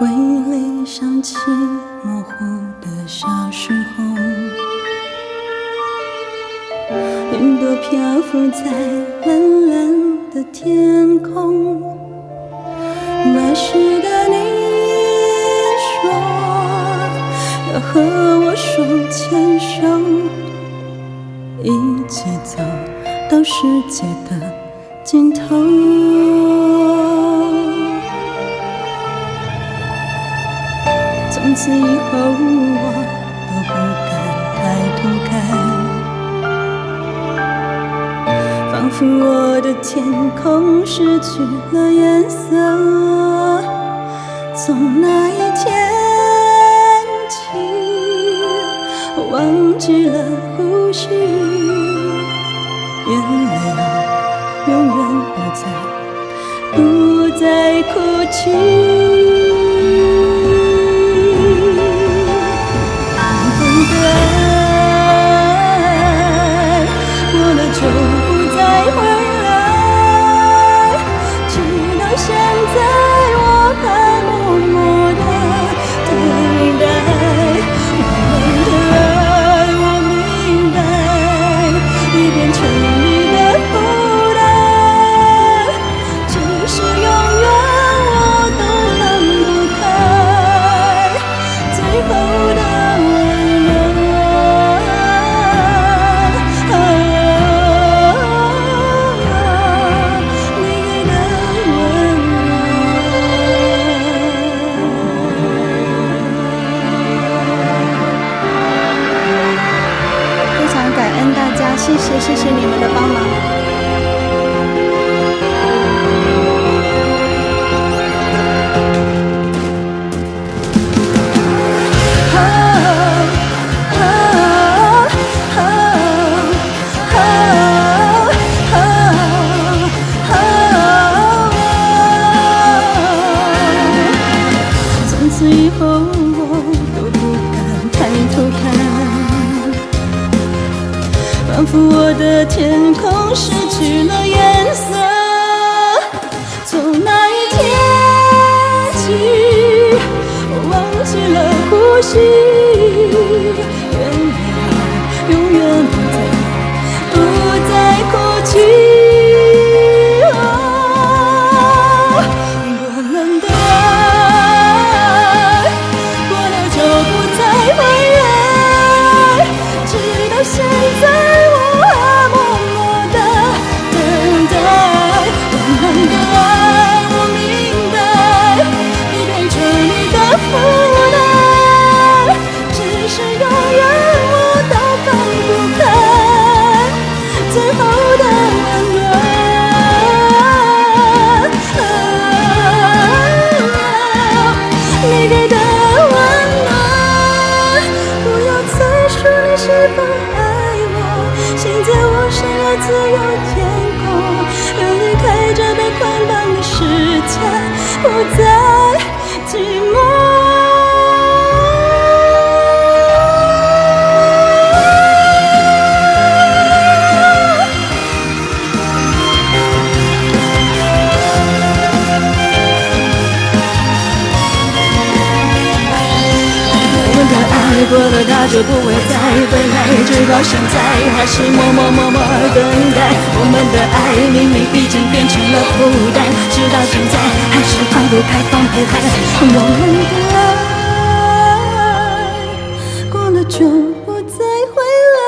回忆里想起模糊的小时候，云朵漂浮在蓝蓝的天空。那时的你说要和我手牵手，一起走到世界的尽头。从此以后我都不敢抬头看，仿佛我的天空失去了颜色。从那一天起，忘记了呼吸，眼泪永远不再哭泣。就不再回来，直到现在我还默默地等待。我们的爱，我明白，已变成你的负担，只是永远我都放不开最后的温暖。谢谢你们的帮忙。从此以后我都不敢抬头看，仿佛我的天空失去了颜色。从那一天起，我忘记了呼吸，眼泪永远不再哭泣。我们的爱过了就不再回来，直到现在。自由天空，要离开这被捆绑的世界，不再寂寞。过了它就不会再回来，直到现在还是默默等待。我们的爱明明已经变成了负担，直到现在还是放不开。我们的爱过了就不再回来，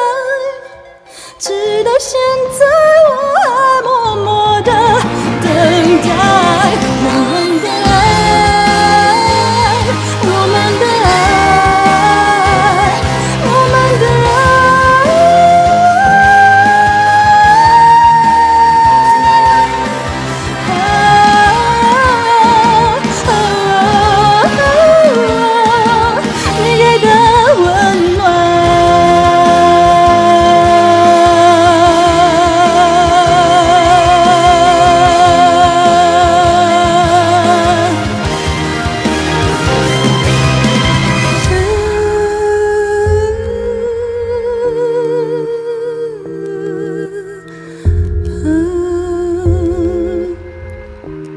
直到现在。